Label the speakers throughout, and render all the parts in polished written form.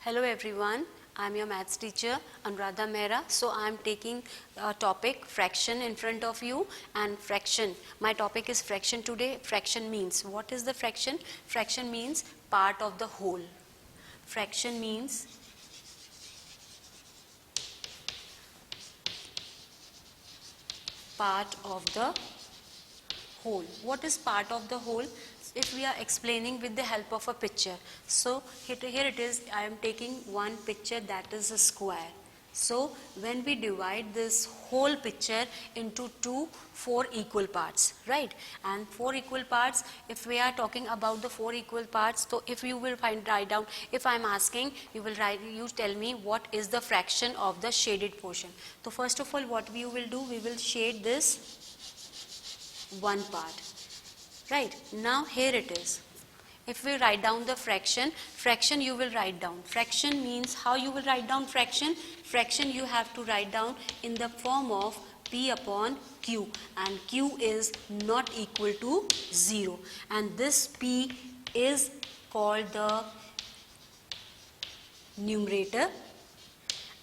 Speaker 1: Hello everyone, I am your maths teacher Anuradha Mehra. So I am taking a topic fraction in front of you, and fraction. My topic is fraction today. Fraction means, what is the fraction? Fraction means part of the whole. Fraction means part of the whole. What is part of the whole? If we are explaining with the help of a picture. So here it is, I am taking one picture, that is a square. So when we divide this whole picture into 4 equal parts, right? And 4 equal parts, if we are talking about the 4 equal parts, so if you will write down, if I am asking, you tell me what is the fraction of the shaded portion. So first of all, what we will do, we will shade this one part. Right, now here it is. If we write down the fraction you will write down. Fraction means, how you will write down fraction? Fraction you have to write down in the form of P upon Q, and Q is not equal to 0. And this P is called the numerator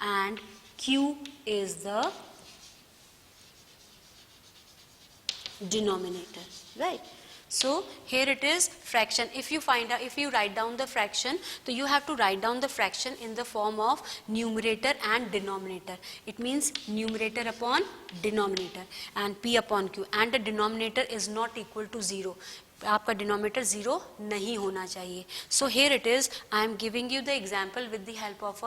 Speaker 1: and Q is the denominator, right? So here it is, fraction. If you write down the fraction, so you have to write down the fraction in the form of numerator and denominator. It means numerator upon denominator and P upon Q, and the denominator is not equal to 0. आपका denominator 0 नहीं होना चाहिए. So here it is, I am giving you the example with the help of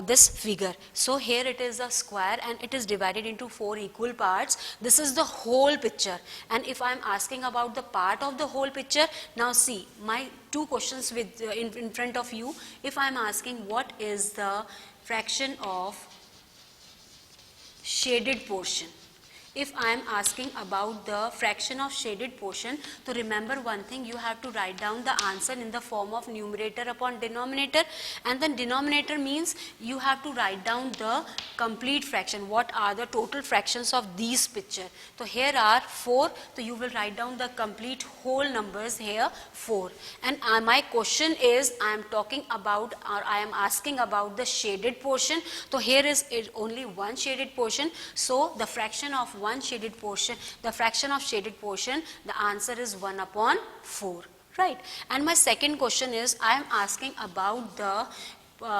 Speaker 1: this figure. So here it is a square and it is divided into 4 equal parts. This is the whole picture, and if I am asking about the part of the whole picture, now see my two questions with in front of you. If I am asking what is the fraction of shaded portion, if I am asking about the fraction of shaded portion, so remember one thing, you have to write down the answer in the form of numerator upon denominator, and then denominator means you have to write down the complete fraction. What are the total fractions of these picture? So here are 4, so you will write down the complete whole numbers here 4. And my question is, I am talking about, or I am asking about the shaded portion. So here is only one shaded portion, so the fraction of one shaded portion, the fraction of shaded portion, the answer is 1 upon 4, right? And my second question is, I am asking about the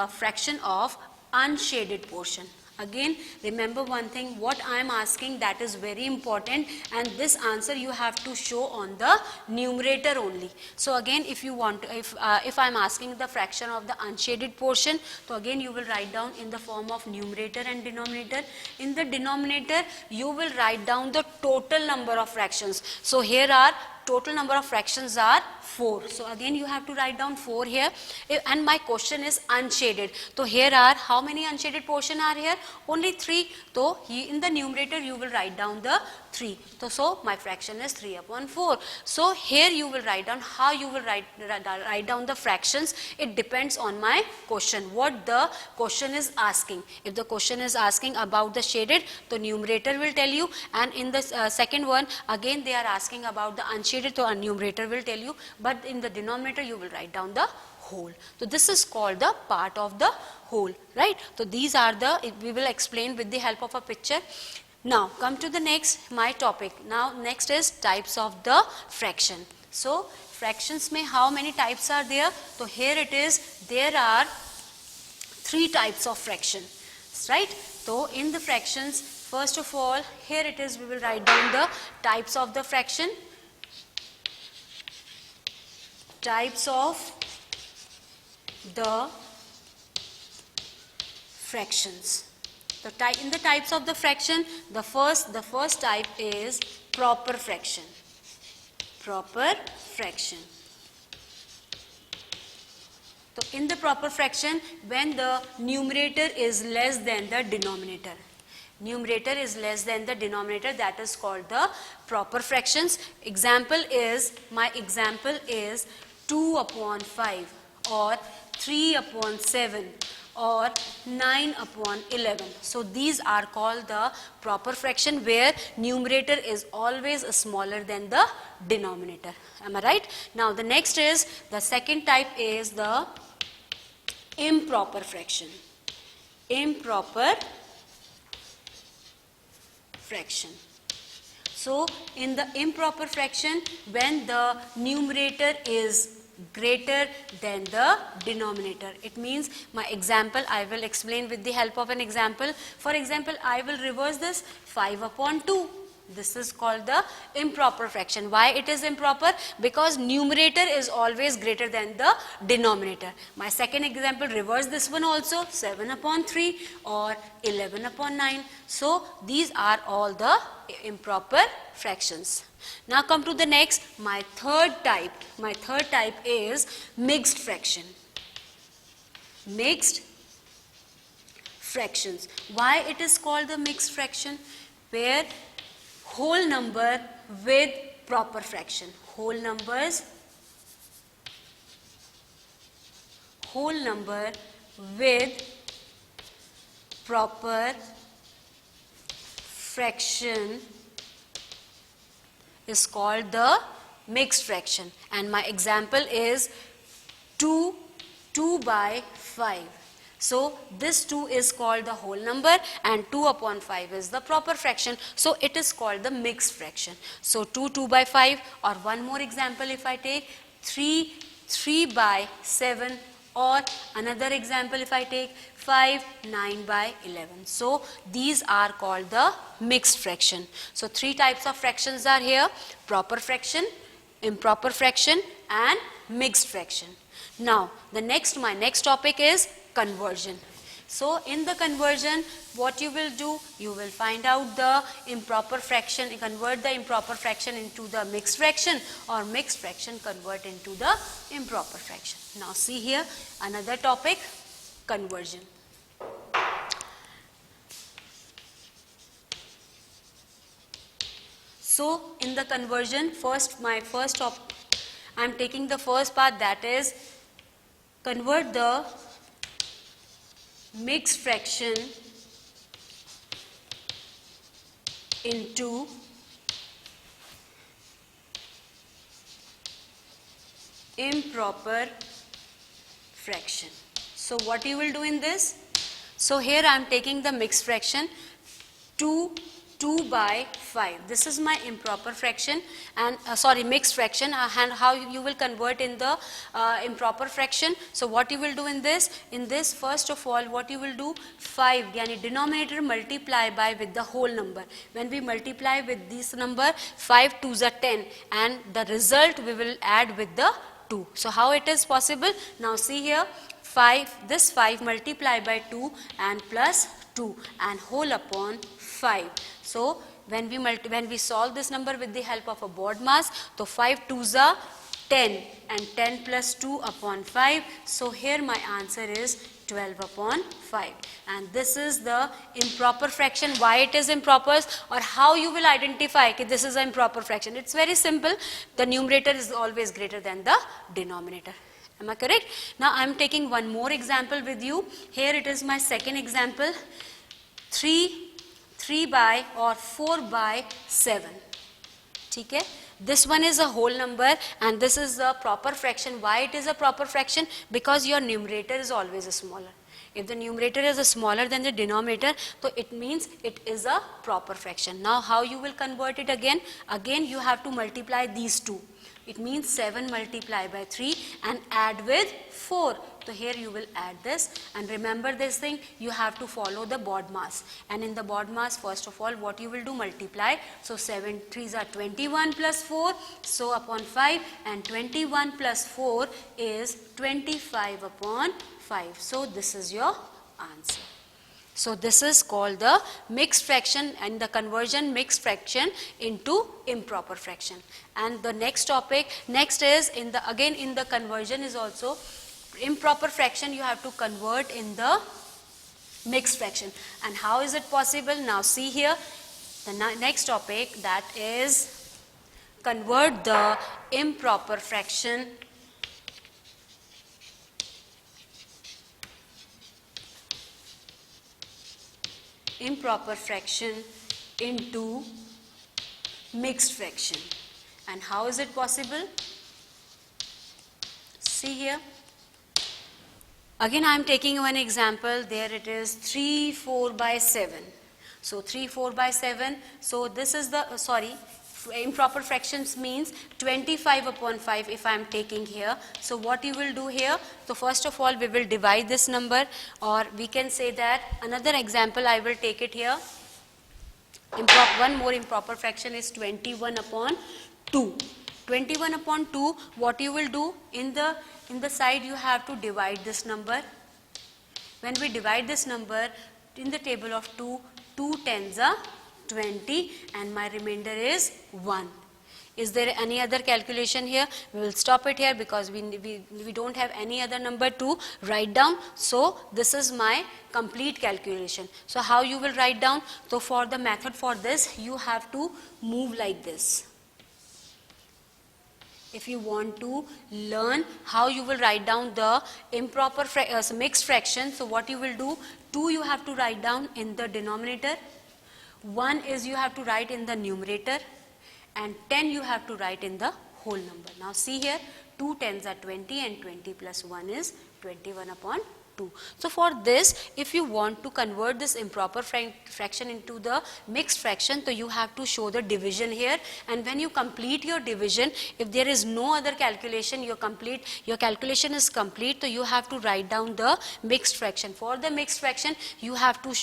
Speaker 1: fraction of unshaded portion. Again, remember one thing, what I am asking, that is very important, and this answer you have to show on the numerator only. So again, if you want to, if I am asking the fraction of the unshaded portion, so again you will write down in the form of numerator and denominator. In the denominator, you will write down the total number of fractions. So here are total number of fractions are 4. So again you have to write down 4 here, and my question is unshaded. So here are, how many unshaded portion are here? Only 3. So in the numerator you will write down the 3. So my fraction is 3 upon 4. So here you will write down, how you will write down the fractions. It depends on my question, what the question is asking. If the question is asking about the shaded, the numerator will tell you, and in the second one again they are asking about the unshaded, so a numerator will tell you, but in the denominator you will write down the whole. So this is called the part of the whole, right? So these are the, we will explain with the help of a picture. Now come to the next, my topic. Now next is types of the fraction. So fractions mein how many types are there? So here it is, there are 3 types of fraction, right? So in the fractions, first of all, here it is, we will write down the types of the fraction. Types of the fractions. In the types of the fraction, the first type is proper fraction. Proper fraction. So in the proper fraction, when the numerator is less than the denominator, numerator is less than the denominator, that is called the proper fractions. Example is, my example is 2 upon 5 or 3 upon 7 or 9 upon 11. So these are called the proper fraction, where numerator is always smaller than the denominator. Am I right? Now the next is, the second type is the improper fraction. Improper fraction. So in the improper fraction, when the numerator is greater than the denominator, it means, my example I will explain with the help of an example. For example, I will reverse this 5 upon 2. This is called the improper fraction. Why it is improper? Because numerator is always greater than the denominator. My second example, reverse this one also, 7 upon 3 or 11 upon 9. So these are all the improper fractions. Now come to the next, my third type. My third type is mixed fraction. Mixed fractions. Why it is called the mixed fraction? Where whole number with proper fraction. Whole number with proper fraction is called the mixed fraction. And my example is 2 by 5. So this 2 is called the whole number and 2 upon 5 is the proper fraction. So it is called the mixed fraction. So 2 by 5, or one more example if I take 3 by 7, or another example if I take 9 by 11. So these are called the mixed fraction. So three types of fractions are here: proper fraction, improper fraction and mixed fraction. Now my next topic is conversion. So in the conversion, what you will do, you will find out the improper fraction, convert the improper fraction into the mixed fraction, or mixed fraction convert into the improper fraction. Now see here another topic, conversion. So in the conversion, I am taking the first part, that is convert the mixed fraction into improper fraction. So what you will do in this? So here I am taking the mixed fraction 2 by 5. This is my improper fraction and mixed fraction, and how you will convert in the improper fraction. So what you will do in this? In this, first of all, what you will do, 5 yani denominator multiply by with the whole number. When we multiply with this number, 5 2s are 10, and the result we will add with the 2. So how it is possible? Now see here, 5 multiply by 2 and plus 2 and whole upon 5. So when we solve this number with the help of a BODMAS, so 5 2s are 10 and 10 plus 2 upon 5. So here my answer is 12 upon 5. And this is the improper fraction. Why it is improper, or how you will identify that this is an improper fraction? It's very simple. The numerator is always greater than the denominator. Am I correct? Now I am taking one more example with you. Here it is my second example. 3 by or 4 by 7. Okay? This one is a whole number and this is a proper fraction. Why it is a proper fraction? Because your numerator is always smaller. If the numerator is smaller than the denominator, so it means it is a proper fraction. Now how you will convert it again? Again you have to multiply these two. It means 7 multiply by 3 and add with 4. So here you will add this, and remember this thing, you have to follow the BODMAS. And in the BODMAS, first of all, what you will do, multiply. So 7 3s are 21 plus 4, so upon 5, and 21 plus 4 is 25 upon 5. So this is your answer. So this is called the mixed fraction, and the conversion mixed fraction into improper fraction. And the next topic, is again in the conversion is also improper fraction you have to convert in the mixed fraction. And how is it possible? Now see here the next topic, that is convert the improper fraction into mixed fraction. And how is it possible? See here. Again, I am taking one example. There it is 3 4 by 7. So 3 4 by 7. So this is the, improper fractions means 25 upon 5 if I am taking here. So what you will do here, so first of all we will divide this number, or we can say that another example I will take it here. One more improper fraction is 21 upon 2. 21 upon 2, what you will do, in the side you have to divide this number. When we divide this number in the table of 2, 2 tens are 20 and my remainder is 1. Is there any other calculation here? We will stop it here because we don't have any other number to write down. So this is my complete calculation. So how you will write down? So for the method for this, you have to move like this. If you want to learn how you will write down the improper mixed fraction, so what you will do, 2 you have to write down in the denominator, 1 is you have to write in the numerator, and 10 you have to write in the whole number. Now see here, 2 tens are 20 and 20 plus 1 is 21 upon 2. So for this, if you want to convert this improper fraction into the mixed fraction, so you have to show the division here, and when you complete your division, if there is no other calculation, your calculation is complete, so you have to write down the mixed fraction. For the mixed fraction, you have to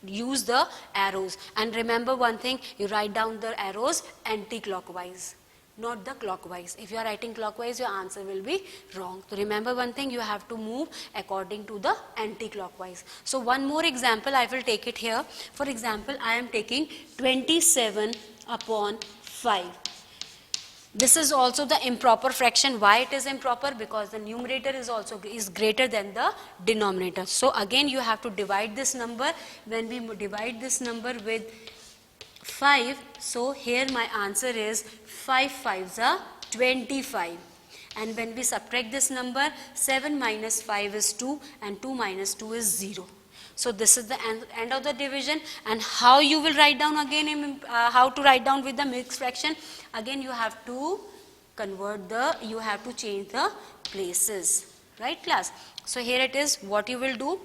Speaker 1: use the arrows, and remember one thing, you write down the arrows anti-clockwise, not the clockwise. If you are writing clockwise, your answer will be wrong. So remember one thing, you have to move according to the anti-clockwise. So one more example, I will take it here. For example, I am taking 27 upon 5. This is also the improper fraction. Why it is improper? Because the numerator is greater than the denominator. So again you have to divide this number. When we divide this number with 5, so here my answer is 5 5s are 25. And when we subtract this number, 7 minus 5 is 2 and 2 minus 2 is 0. So this is the end of the division. And how you will write down again, how to write down with the mixed fraction? Again you have to you have to change the places, right class? So here it is, what you will do,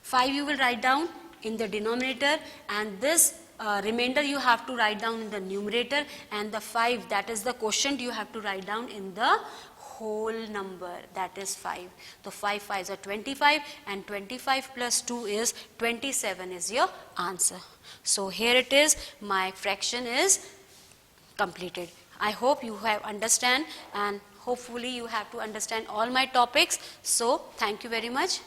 Speaker 1: 5 you will write down in the denominator, and this remainder you have to write down in the numerator, and the 5, that is the quotient, you have to write down in the whole number, that is 5. So 5 5s are 25 and 25 plus 2 is 27 is your answer. So here it is, my fraction is completed. I hope you have understand, and hopefully you have to understand all my topics. So thank you very much.